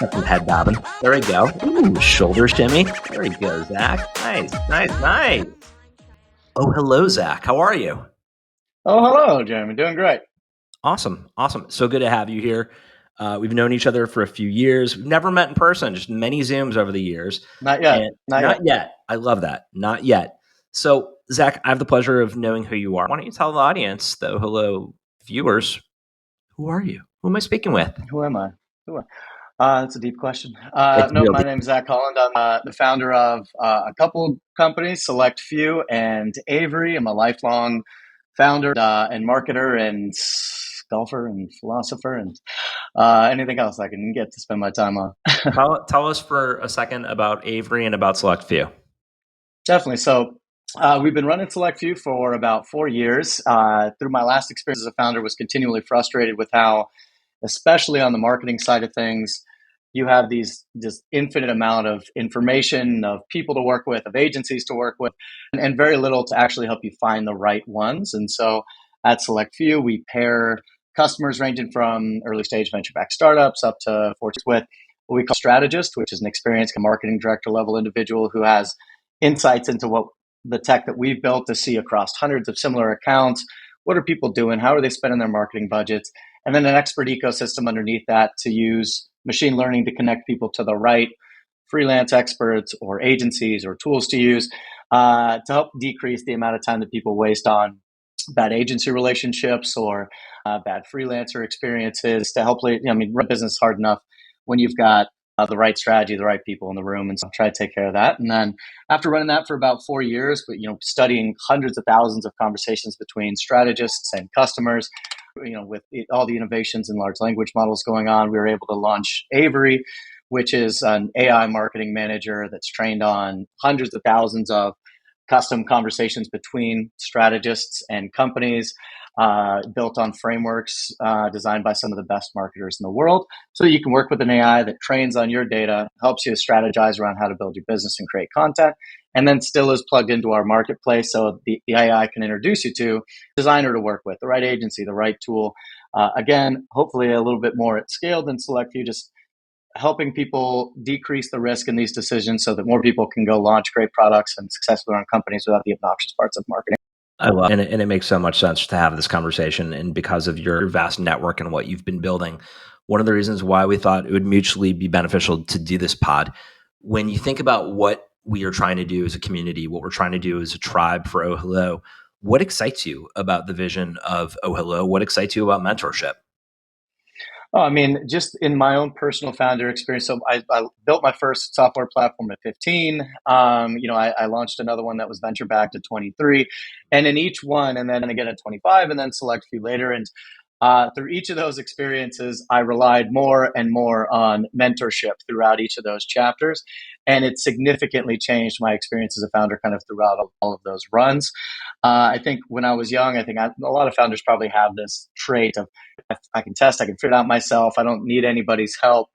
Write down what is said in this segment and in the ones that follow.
Got some head bobbing. There we go. Ooh, shoulder shimmy. There we go, Zach. Nice, nice, nice. Oh, hello, Zach. How are you? Oh, hello, Jeremy. Doing great. Awesome, awesome. So good to have you here. We've known each other for a few years. We've never met in person, just many Zooms over the years. Not yet. And Not not yet. yet. I love that. Not yet. So, Zach, I have the pleasure of knowing who you are. Why don't you tell the audience, the hello viewers, who are you? Who am I speaking with? Who am I? Who am That's a deep question. It's No, real my deep. name's Zack Holland. I'm the founder of a couple companies, Select Few and Avery. I'm a lifelong founder and marketer and golfer and philosopher and anything else I can get to spend my time on. Tell us for a second about Avery and about Select Few. Definitely. So we've been running Select Few for about 4 years. Through my last experience as a founder, was continually frustrated with how, especially on the marketing side of things, you have these just infinite amount of information, of people to work with, of agencies to work with, and very little to actually help you find the right ones. And so at Select Few, we pair customers ranging from early stage venture backed startups up to Fortune with what we call strategist, which is an experienced marketing director level individual who has insights into what the tech that we've built to see across hundreds of similar accounts. What are people doing? How are they spending their marketing budgets? And then an expert ecosystem underneath that to use machine learning to connect people to the right freelance experts or agencies or tools to use to help decrease the amount of time that people waste on bad agency relationships or bad freelancer experiences to help, run business hard enough when you've got the right strategy, the right people in the room, and so try to take care of that. And then after running that for about 4 years, but studying hundreds of thousands of conversations between strategists and customers, with all the innovations in large language models going on, we were able to launch Avery, which is an AI marketing manager that's trained on hundreds of thousands of custom conversations between strategists and companies, built on frameworks designed by some of the best marketers in the world. So you can work with an AI that trains on your data, helps you strategize around how to build your business and create content, and then still is plugged into our marketplace so the AI can introduce you to a designer to work with, the right agency, the right tool. Again, hopefully a little bit more at scale than Select Few, just helping people decrease the risk in these decisions so that more people can go launch great products and successfully run companies without the obnoxious parts of marketing. I love it. And it makes so much sense to have this conversation. And because of your vast network and what you've been building, one of the reasons why we thought it would mutually be beneficial to do this pod, when you think about what we are trying to do as a community, what we're trying to do as a tribe for OhHello, what excites you about the vision of OhHello? What excites you about mentorship? Oh, I mean, just in my own personal founder experience. So I built my first software platform at 15. I launched another one that was venture backed at 23, and in each one, and then again at 25, and then Select Few later. And through each of those experiences, I relied more and more on mentorship throughout each of those chapters. And it significantly changed my experience as a founder kind of throughout all of those runs. I think when I was young, a lot of founders probably have this trait of, I can test, I can figure it out myself, I don't need anybody's help.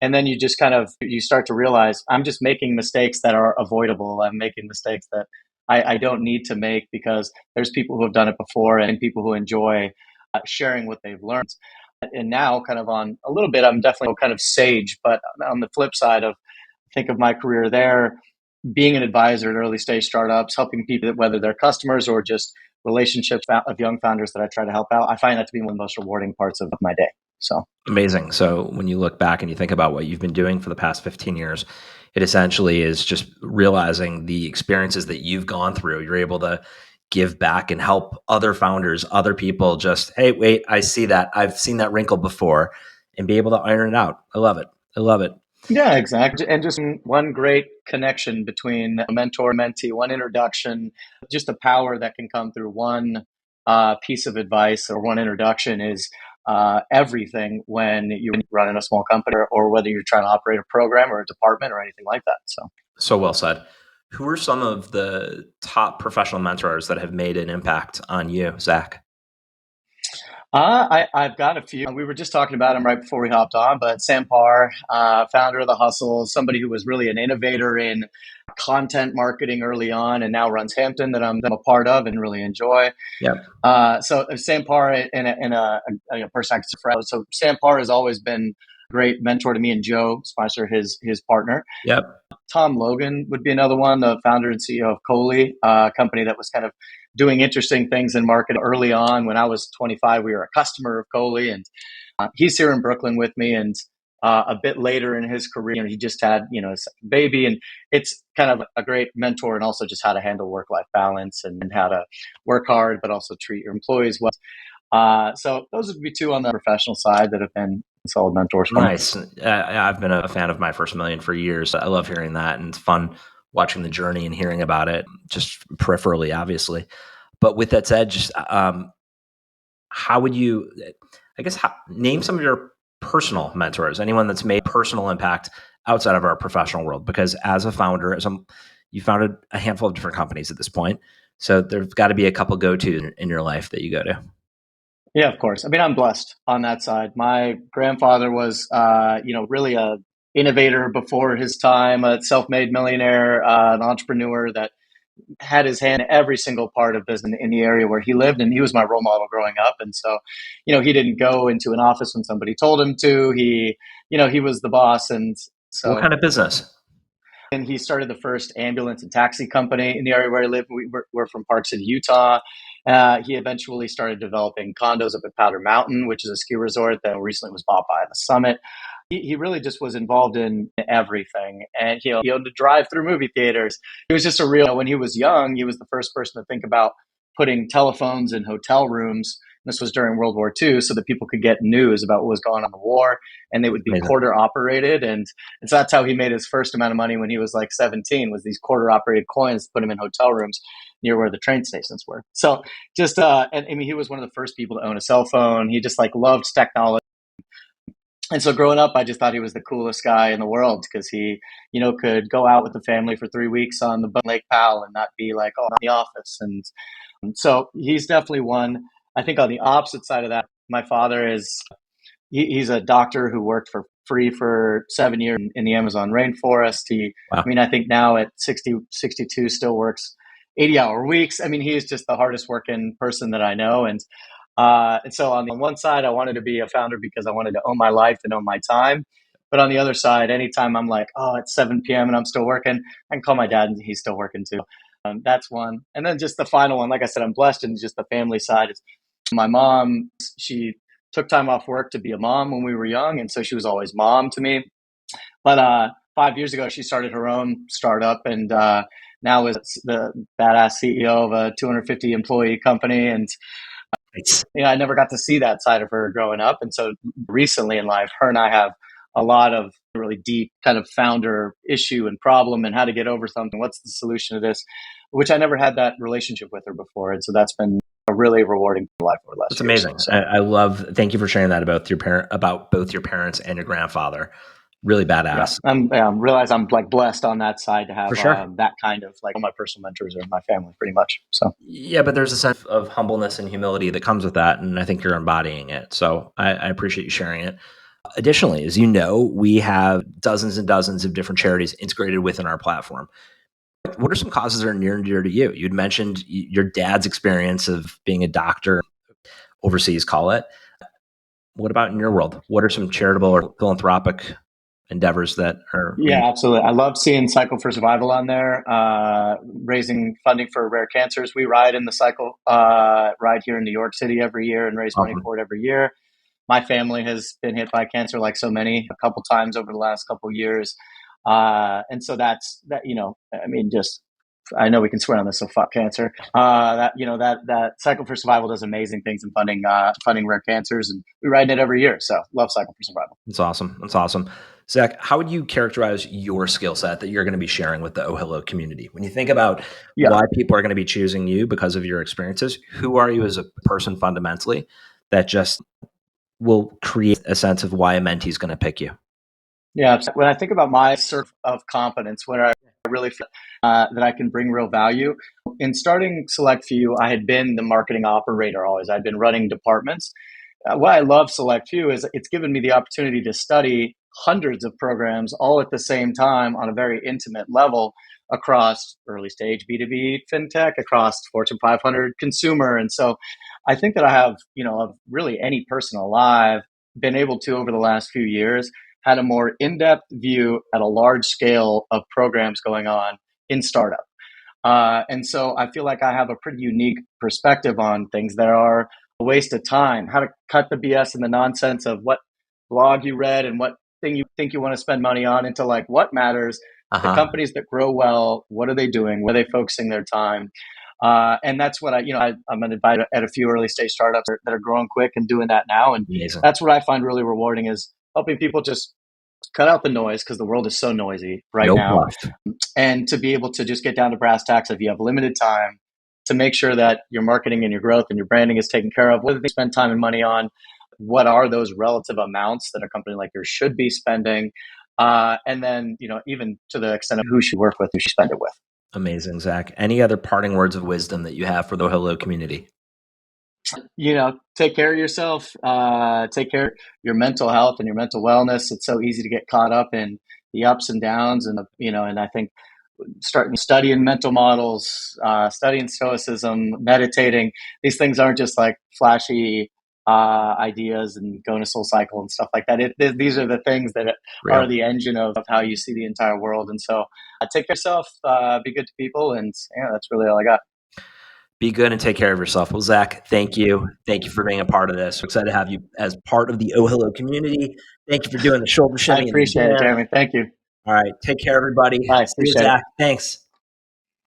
And then you just you start to realize I'm just making mistakes that are avoidable. I'm making mistakes that I don't need to make because there's people who have done it before and people who enjoy sharing what they've learned. And now, kind of on a little bit, I'm definitely kind of sage, but on the flip side of think of my career there, being an advisor at early stage startups, helping people, whether they're customers or just relationships of young founders that I try to help out, I find that to be one of the most rewarding parts of my day. So Amazing. So when you look back and you think about what you've been doing for the past 15 years, it essentially is just realizing the experiences that you've gone through. You're able to give back and help other founders, other people just, hey, wait, I see that. I've seen that wrinkle before and be able to iron it out. I love it. I love it. yeah, exactly. And just one great connection between a mentor and mentee, one introduction, just the power that can come through one piece of advice or one introduction is everything when you're running a small company or whether you're trying to operate a program or a department or anything like that. So well said. Who are some of the top professional mentors that have made an impact on you, Zach? I've got a few. We were just talking about him right before we hopped on, but Sam Parr, founder of The Hustle, somebody who was really an innovator in content marketing early on and now runs Hampton that I'm a part of and really enjoy. Yep. So Sam Parr and a person I consider friend. So Sam Parr has always been great mentor to me, and Joe Spicer, his partner. Yep. Tom Logan would be another one, the founder and CEO of Coley, a company that was kind of doing interesting things in market early on. When I was 25, we were a customer of Coley, and he's here in Brooklyn with me. And a bit later in his career, he just had his baby, and it's kind of a great mentor, and also just how to handle work-life balance and how to work hard but also treat your employees well. So those would be two on the professional side that have been solid mentors for me. Nice. I've been a fan of My First Million for years. I love hearing that, and it's fun watching the journey and hearing about it, just peripherally, obviously. But with that said, just how would you, I guess, name some of your personal mentors, anyone that's made personal impact outside of our professional world? Because as a founder, you founded a handful of different companies at this point. So there's got to be a couple go-to in your life that you go to. Yeah, of course. I mean, I'm blessed on that side. My grandfather was, really a innovator before his time, a self-made millionaire, an entrepreneur that had his hand in every single part of business in the area where he lived. And he was my role model growing up. And so, he didn't go into an office when somebody told him to. He was the boss. And What so, kind of business? and he started the first ambulance and taxi company in the area where I live. We're from Park City, Utah. He eventually started developing condos up at Powder Mountain, which is a ski resort that recently was bought by the Summit. He really just was involved in everything. And he owned a drive-through movie theaters. He was just when he was young, he was the first person to think about putting telephones in hotel rooms. This was during World War II, so that people could get news about what was going on in the war, and they would be Amazing. quarter operated. And so that's how he made his first amount of money when he was like 17, was these quarter operated coins, put him in hotel rooms near where the train stations were. So just, and I mean, he was one of the first people to own a cell phone. He just like loved technology. And so growing up, I just thought he was the coolest guy in the world because he, could go out with the family for 3 weeks on the boat in Lake Powell and not be like, oh, I'm in the office. And so he's definitely one. I think on the opposite side of that, my father he's a doctor who worked for free for 7 years in the Amazon rainforest. Wow. I mean, I think now at 60, 62 still works 80-hour weeks. I mean, he is just the hardest working person that I know. And so on the one side, I wanted to be a founder because I wanted to own my life and own my time. But on the other side, anytime I'm like, oh, it's 7 p.m. and I'm still working, I can call my dad and he's still working too. That's one. And then just the final one, like I said, I'm blessed in just the family side. Is my mom, she took time off work to be a mom when we were young. And so she was always mom to me. But 5 years ago, she started her own startup and now is the badass CEO of a 250 employee company. And I never got to see that side of her growing up. And so recently in life, her and I have a lot of really deep kind of founder issue and problem and how to get over something. What's the solution to this? Which I never had that relationship with her before. And so that's been a really rewarding life over the last That's years. amazing. So. I love. Thank you for sharing that about both your parents and your grandfather. Really badass. Yeah, I'm realize I'm like blessed on that side to have For sure. that kind of like all my personal mentors are my family pretty much. So Yeah, but there's a sense of humbleness and humility that comes with that, and I think you're embodying it. So I appreciate you sharing it. Additionally, as you know, we have dozens and dozens of different charities integrated within our platform. What are some causes that are near and dear to you? You'd mentioned your dad's experience of being a doctor overseas, call it. What about in your world? What are some charitable or philanthropic endeavors that are yeah, absolutely. I love seeing Cycle for Survival on there, raising funding for rare cancers. We ride in the cycle ride here in New York City every year and raise money awesome? for it every year. My family has been hit by cancer like so many a couple times over the last couple years. And so that's that, I mean, just, I know we can swear on this, so fuck cancer. That Cycle for Survival does amazing things in funding rare cancers, and we ride it every year. So love Cycle for Survival. That's awesome. That's awesome. Zach, how would you characterize your skill set that you're going to be sharing with the OhHello community? When you think about Yeah. why people are going to be choosing you because of your experiences, who are you as a person fundamentally that just will create a sense of why a mentee is going to pick you? Yeah. When I think about my sort of competence, where I really feel that I can bring real value, in starting Select Few, I had been the marketing operator always. I'd been running departments. What I love Select Few is it's given me the opportunity to study hundreds of programs all at the same time on a very intimate level across early stage B2B fintech, across Fortune 500 consumer. And so I think that I have, of really any person alive, been able to, over the last few years, had a more in-depth view at a large scale of programs going on in startup. And so I feel like I have a pretty unique perspective on things that are a waste of time, how to cut the BS and the nonsense of what blog you read and what thing you think you want to spend money on, into like what matters, the Uh-huh. companies that grow well, what are they doing, where are they focusing their time. And that's what I'm an advisor at a few early stage startups that are growing quick and doing that now. And Amazing. that's what I find really rewarding, is helping people just cut out the noise, because the world is so noisy right No now, bluff. and to be able to just get down to brass tacks. If you have limited time, to make sure that your marketing and your growth and your branding is taken care of, whether they spend time and money on, what are those relative amounts that a company like yours should be spending, and then even to the extent of who should work with, who should spend it with. Amazing, Zach. Any other parting words of wisdom that you have for the OhHello community? Take care of yourself, take care of your mental health and your mental wellness. It's so easy to get caught up in the ups and downs, and I think starting studying mental models, studying Stoicism, meditating. These things aren't just like flashy ideas and going to Soul Cycle and stuff like that. These are the things that are Real. the engine of how you see the entire world. And so take care of yourself, be good to people. And yeah, that's really all I got. Be good and take care of yourself. Well, Zach, thank you. Thank you for being a part of this. We're excited to have you as part of the OhHello community. Thank you for doing the shoulder I shimmy in the appreciate it, gym. Jeremy. Thank you. All right. Take care, everybody. Bye. See you, Appreciate it. Zach. Thanks.